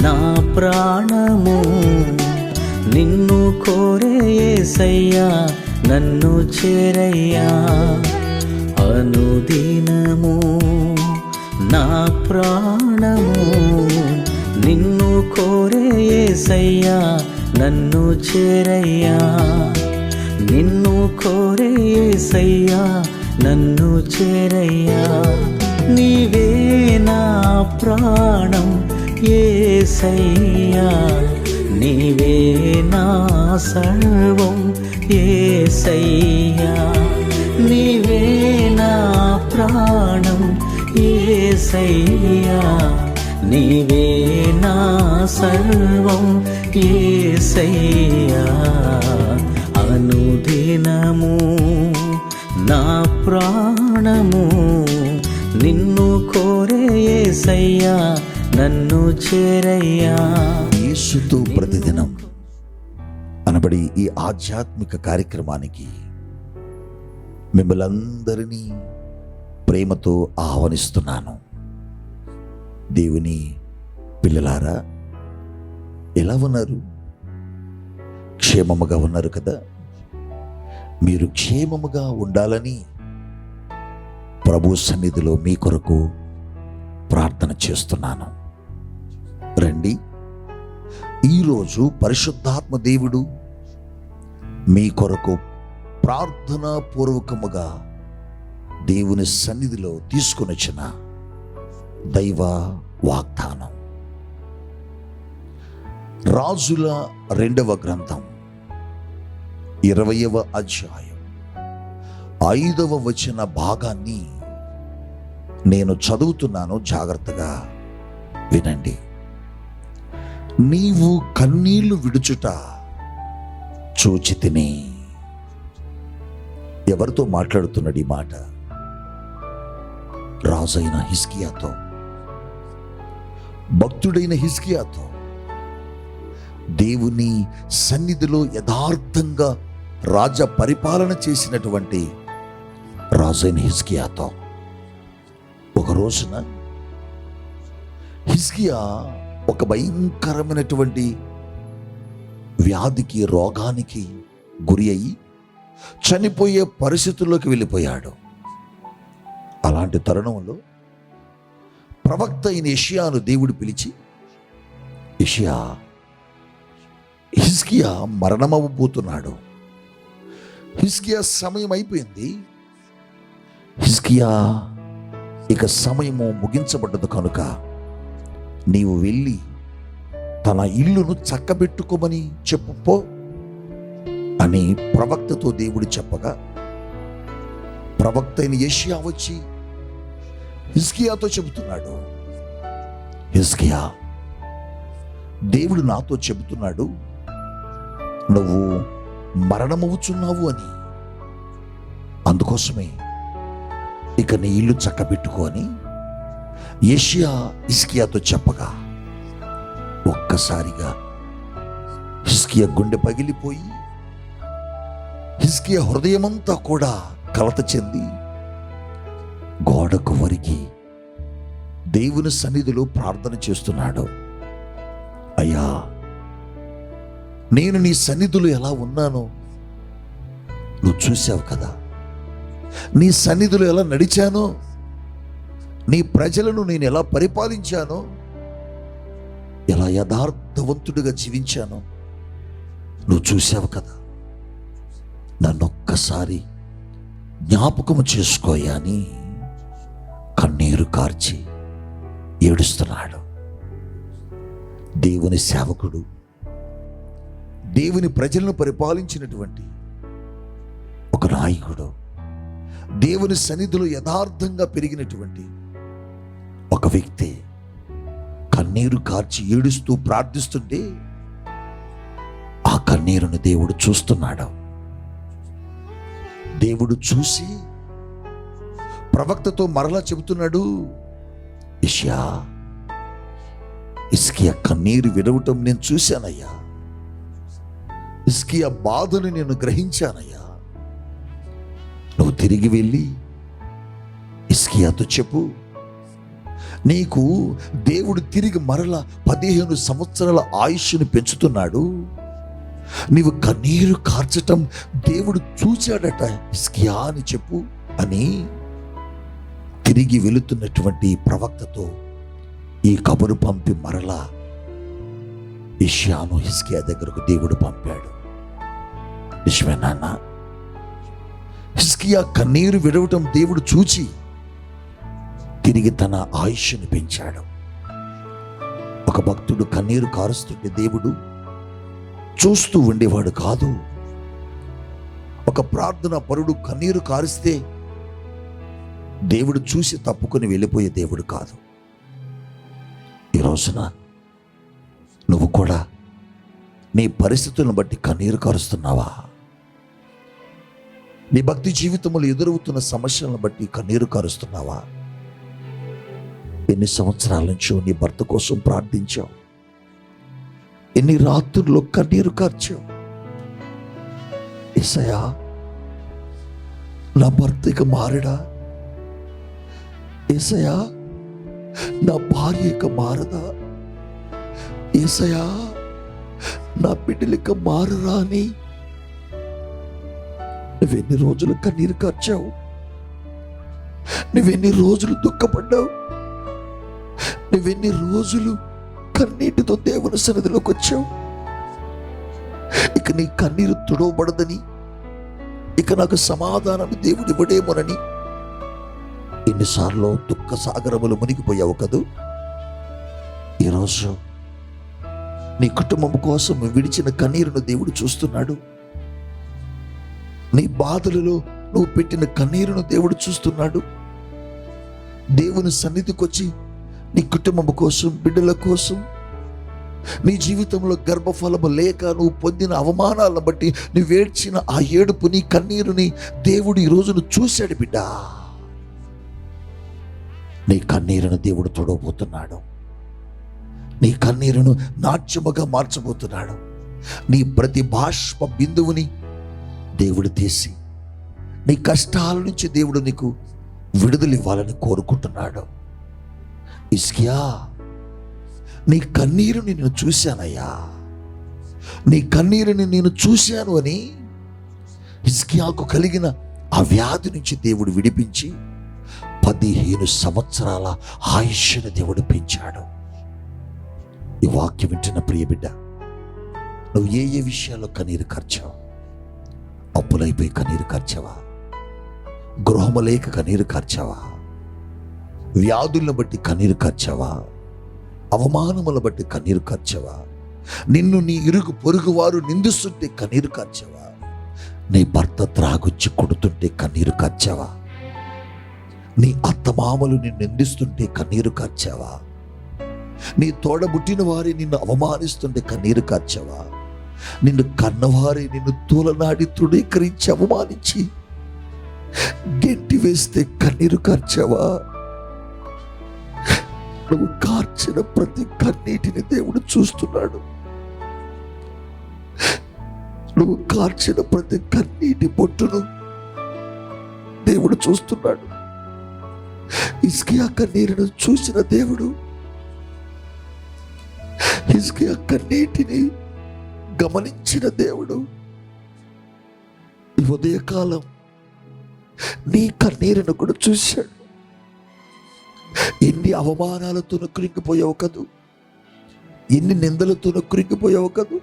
నా ప్రాణము నిన్ను కోరే యేసయ్యా, నన్ను చేరయ్యా అనుదినము. నా ప్రాణము నిన్ను కోరే యేసయ్యా, నన్ను చేరయ్యా. నిన్ను కోరే యేసయ్యా, నన్ను చేరయ్యా. నీవే నా ప్రాణం యేసయ్యా, నీవే నా సర్వం యేసయ్యా. నీవే నా ప్రాణం యేసయ్యా, నీవే నా సర్వం యేసయ్యా. అనుదినము నా ప్రాణము నిన్ను కోరే యేసయ్యా, నన్ను చేరయ్యా. యేసుతో ప్రతిదినం అనబడి ఈ ఆధ్యాత్మిక కార్యక్రమానికి మిమ్మల్ని అందరినీ ప్రేమతో ఆహ్వానిస్తున్నాను. దేవుని పిల్లలారా, ఎలా ఉన్నారు? క్షేమముగా ఉన్నారు కదా? మీరు క్షేమముగా ఉండాలని ప్రభు సన్నిధిలో మీ కొరకు ప్రార్థన చేస్తున్నాను. రండి, ఈరోజు పరిశుద్ధాత్మ దేవుడు మీ కొరకు ప్రార్థనా పూర్వకముగా దేవుని సన్నిధిలో తీసుకుని వచ్చిన దైవ వాగ్దానం. రాజుల 2వ గ్రంథం 20వ అధ్యాయం 5వ వచన భాగాన్ని నేను చదువుతున్నాను, జాగ్రత్తగా వినండి. నీవు కన్నీళ్లు విడుచుట చూచి తిని. ఎవరితో మాట్లాడుతున్నాడు ఈ మాట? రాజైన హిజ్కియాతో, భక్తుడైన హిజ్కియాతో, దేవుని సన్నిధిలో యథార్థంగా రాజ పరిపాలన చేసినటువంటి రాజైన హిజ్కియాతో. ఒక రోజున హిజ్కియా ఒక భయంకరమైనటువంటి వ్యాధికి, రోగానికి గురి అయ్యి చనిపోయే పరిస్థితుల్లోకి వెళ్ళిపోయాడు. అలాంటి తరుణంలో ప్రవక్త అయిన యెషయాను దేవుడు పిలిచి, యెషయా, హిజ్కియా మరణమవ్వబోతున్నాడు, హిజ్కియా సమయం అయిపోయింది, హిజ్కియా ఇక సమయము ముగించబడ్డదు కనుక నీవు వెళ్ళి తన ఇల్లును చక్కబెట్టుకోమని చెప్పుపో అని ప్రవక్తతో దేవుడు చెప్పగా, ప్రవక్త అయిన యెషయా వచ్చి హిజ్కియాతో చెబుతున్నాడు, హిజ్కియా, దేవుడు నాతో చెబుతున్నాడు నువ్వు మరణమవుచున్నావు అని. అందుకోసమే ఇక నీ ఇల్లు చక్కబెట్టుకో అని యెషయా హిజ్కియాతో చెప్పగా, ఒక్కసారిగా హిజ్కియా గుండె పగిలిపోయి, హిజ్కియా హృదయమంతా కూడా కలత చెంది గోడకు వరికి దేవుని సన్నిధిలో ప్రార్థన చేస్తున్నాడు. అయ్యా, నేను నీ సన్నిధిలో ఎలా ఉన్నానో నువ్వు చూసావు కదా, నీ సన్నిధిలో ఎలా నడిచానో, నీ ప్రజలను నేను ఎలా పరిపాలించానో, ఎలా యథార్థవంతుడిగా జీవించానో నువ్వు చూసావు కదా. నన్నొక్కసారి జ్ఞాపకము చేసుకోయా అని కన్నీరు కార్చి ఏడుస్తున్నాడు. దేవుని సేవకుడు, దేవుని ప్రజలను పరిపాలించినటువంటి ఒక నాయకుడు, దేవుని సన్నిధిలో యథార్థంగా పెరిగినటువంటి ఒక వ్యక్తి కన్నీరు కార్చి ఏడుస్తూ ప్రార్థిస్తుంటే ఆ కన్నీరుని దేవుడు చూస్తున్నాడు. దేవుడు చూసి ప్రవక్తతో మరలా చెబుతున్నాడు, యెషయా, హిజ్కియా కన్నీరు విడవటం నేను చూశానయ్యా, హిజ్కియా బాధను నేను గ్రహించానయ్యా. నువ్వు తిరిగి వెళ్ళి హిజ్కియాతో చెప్పు, నీకు దేవుడు తిరిగి మరల 15 సంవత్సరాల ఆయుష్ను పెంచుతున్నాడు. నీవు కన్నీరు కార్చటం దేవుడు చూచాడట. హిజ్కియా అని చెప్పు అని తిరిగి వెళుతున్నటువంటి ప్రవక్తతో ఈ కబురు పంపి మరలా యెషయాను హిజ్కియా దగ్గరకు దేవుడు పంపాడు. నిజమే నాన్న, హిజ్కియా కన్నీరు విడవటం దేవుడు చూచి తిరిగి తన ఆయుష్ను పెంచాడు. ఒక భక్తుడు కన్నీరు కారుస్తుంటే దేవుడు చూస్తూ ఉండేవాడు కాదు. ఒక ప్రార్థన పరుడు కన్నీరు కారిస్తే దేవుడు చూసి తప్పుకొని వెళ్ళిపోయే దేవుడు కాదు. ఈ రోజున నువ్వు కూడా నీ పరిస్థితులను బట్టి కన్నీరు కారుస్తున్నావా? నీ భక్తి జీవితంలో ఎదురవుతున్న సమస్యలను బట్టి కన్నీరు కారుస్తున్నావా? ఎన్ని సంవత్సరాల నుంచో నీ భర్త కోసం ప్రార్థించావు, ఎన్ని రాత్రుల్లో కన్నీరు కార్చావు. యేసయ్యా, నా భర్త ఇక మారడా? యేసయ్యా, నా భార్య ఇక మారదా? యేసయ్యా, నా బిడ్డలు ఇక మారరా అని నువ్వెన్ని రోజులు కన్నీరు కార్చావు, నువ్వెన్ని రోజులు దుఃఖపడ్డావు, నువ్వెన్ని రోజులు కన్నీటితో దేవుని సన్నిధిలోకి వచ్చావు. ఇక నీ కన్నీరు తుడవబడదని, ఇక నాకు సమాధానం దేవుడు ఇవ్వడేమోనని ఎన్నిసార్లు దుఃఖ సాగరములు మునిగిపోయావు కదూ. ఈరోజు నీ కుటుంబం కోసం విడిచిన కన్నీరును దేవుడు చూస్తున్నాడు. నీ బాధలలో నువ్వు పెట్టిన కన్నీరును దేవుడు చూస్తున్నాడు. దేవుని సన్నిధికి వచ్చి నీ కుటుంబం కోసం, బిడ్డల కోసం, నీ జీవితంలో గర్భఫలము లేక నువ్వు పొందిన అవమానాలను బట్టి నువ్వు ఏడ్చిన ఆ ఏడుపు, నీ కన్నీరుని దేవుడు ఈ రోజును చూశాడు. బిడ్డ, నీ కన్నీరును దేవుడు తొడవబోతున్నాడు. నీ కన్నీరును నాట్యముగా మార్చబోతున్నాడు. నీ ప్రతి బాష్ప బిందువుని దేవుడు తీసి నీ కష్టాల నుంచి దేవుడు నీకు విడుదల ఇవ్వాలని కోరుకుంటున్నాడు. హిజ్కియా, నీ కన్నీరుని నేను చూశానయ్యా, నీ కన్నీరుని నేను చూశాను అని హిజ్కియాకు కలిగిన ఆ వ్యాధి నుంచి దేవుడు విడిపించి 15 సంవత్సరాల ఆయుష్ను దేవుడు పెంచాడు. ఈ వాక్యం వింటున్న ప్రియ బిడ్డ, నువ్వు ఏ ఏ విషయాల్లో కన్నీరు కార్చావు? అప్పులైపోయి కన్నీరు కార్చావా? గృహము లేక కన్నీరు కార్చావా? వ్యాధులను బట్టి కన్నీరు కార్చావా? అవమానముల బట్టి కన్నీరు కార్చావా? నిన్ను నీ ఇరుగు పొరుగు వారు నిందిస్తుంటే కన్నీరు కార్చావా? నీ భర్త త్రాగొచ్చి కొడుతుంటే కన్నీరు కార్చావా? నీ అత్తమామలు నిన్ను నిందిస్తుంటే కన్నీరు కార్చావా? నీ తోడబుట్టిన వారి నిన్ను అవమానిస్తుంటే కన్నీరు కార్చావా? నిన్ను కన్నవారి నిన్ను తూలనాడి తృణీకరించి అవమానించి గెంటి వేస్తే కన్నీరు కార్చావా? నువ్వు కార్చిన ప్రతి కన్నీటిని దేవుడు చూస్తున్నాడు. నువ్వు కార్చిన ప్రతి కన్నీటి బొట్టును దేవుడు చూస్తున్నాడు. హిజ్కియా కన్నీరును చూసిన దేవుడు హిజ్కియా కన్నీటిని గమనించిన దేవుడు ఈ ఉదయకాలం నీ కన్నీరును కూడా చూశాడు. ఎన్ని అవమానాలతో కృంగిపోయావు కదూ, ఎన్ని నిందలతో కృంగిపోయావు కదూ,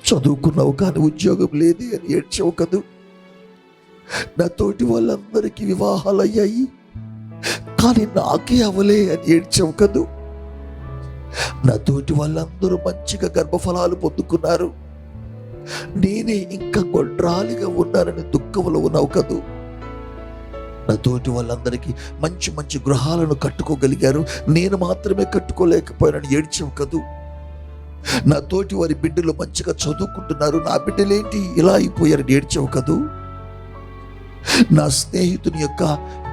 చదువుకున్నావు కానీ ఉద్యోగం లేదు అని ఏడ్చావు కదూ, నా తోటి వాళ్ళందరికీ వివాహాలు అయ్యాయి కానీ నాకే అవలే అని ఏడ్చావు కదూ, నా తోటి వాళ్ళందరూ మంచిగా గర్భఫలాలు పొందుకున్నారు, నేనే ఇంకా గొడ్రాలిగా ఉన్నానని దుఃఖంలో ఉన్నావు కదూ, నా తోటి వాళ్ళందరికీ మంచి మంచి గృహాలను కట్టుకోగలిగారు, నేను మాత్రమే కట్టుకోలేకపోయానని ఏడ్చావు కదూ, నా తోటి వారి బిడ్డలు మంచిగా చదువుకుంటున్నారు, నా బిడ్డలేంటి ఇలా అయిపోయారని ఏడ్చావు కదూ, నా స్నేహితుని యొక్క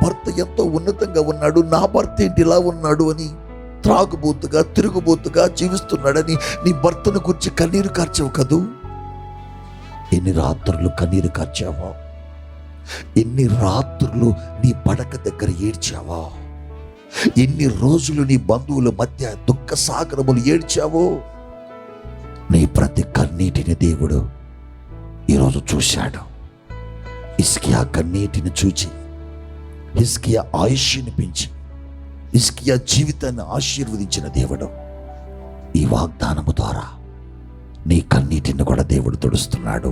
భర్త ఎంతో ఉన్నతంగా ఉన్నాడు, నా భర్త ఏంటి ఇలా ఉన్నాడు అని త్రాగుబోతుగా తిరుగుబోతుగా జీవిస్తున్నాడని నీ భర్తను గురించి కన్నీరు కార్చావు కదూ. ఎన్ని రాత్రులు కన్నీరు కార్చావో, ఎన్ని రాత్రులు నీ పడక దగ్గర ఏడ్చావా. ఎన్ని రోజులు నీ బంధువుల మధ్య దుఃఖ సాగరములు ఏడ్చావో, నీ ప్రతి కన్నీటిని దేవుడు ఈరోజు చూశాడు. హిజ్కియా కన్నీటిని చూచి హిజ్కియా ఆయుష్ని పెంచి హిజ్కియా జీవితాన్ని ఆశీర్వదించిన దేవుడు ఈ వాగ్దానము ద్వారా నీ కన్నీటిని కూడా దేవుడు తుడుస్తున్నాడు,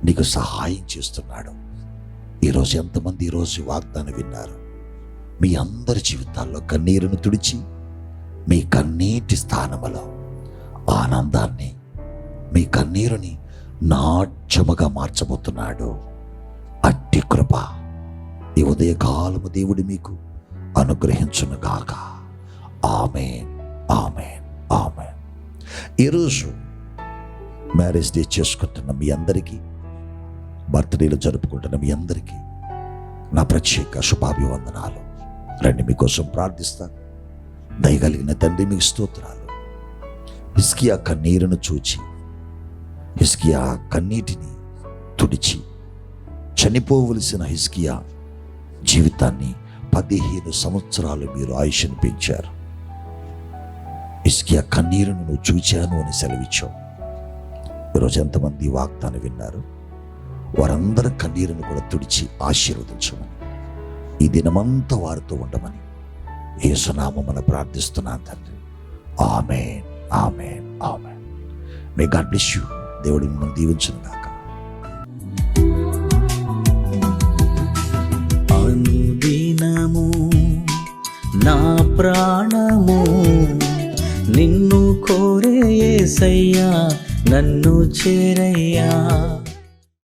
నీకు సహాయం చేస్తున్నాడు. ఈరోజు ఎంతమంది ఈరోజు వాగ్దానం విన్నారు? మీ అందరి జీవితాల్లో కన్నీరును తుడిచి మీ కన్నీటి స్థానములో ఆనందాన్ని, మీ కన్నీరుని నాట్యముగా మార్చబోతున్నాడు. అట్టి కృప ఈ ఉదయకాలము దేవుడు మీకు అనుగ్రహించునుగాక. ఆమేన్, ఆమేన్, ఆమేన్. ఈరోజు మ్యారేజ్ డే చేసుకుంటున్న మీ అందరికీ, బర్త్డేలు జరుపుకుంటున్న మీ అందరికీ నా ప్రత్యేక శుభాభివందనాలు. రండి, మీకోసం ప్రార్థిస్తాను. దయగలిగిన తండ్రి, మీకు స్తోత్రాలు. హిజ్కియా కన్నీరును చూచి హిజ్కియా కన్నీటిని తుడిచి చనిపోవలసిన హిజ్కియా జీవితాన్ని 15 సంవత్సరాలు మీరు ఆయుష్ను పెంచారు. హిజ్కియా కన్నీరును నువ్వు చూచాను అని సెలవిచ్చావు. ఈరోజు ఎంతమంది వాగ్దానం విన్నారు? వారందరి కన్నీరును కూడా తుడిచి ఆశీర్వదించమని, ఈ దినమంతా వారితో ఉండమని యేసు నామమున ప్రార్థిస్తున్నాను తండ్రి. ఆమేన్, ఆమేన్, ఆమేన్. May God bless you. దేవుడు మిమ్మల్ని దీవించును గాక. అనుదినము నా ప్రాణము నిన్ను కోరే యేసయ్యా, నన్ను చేరయ్యా.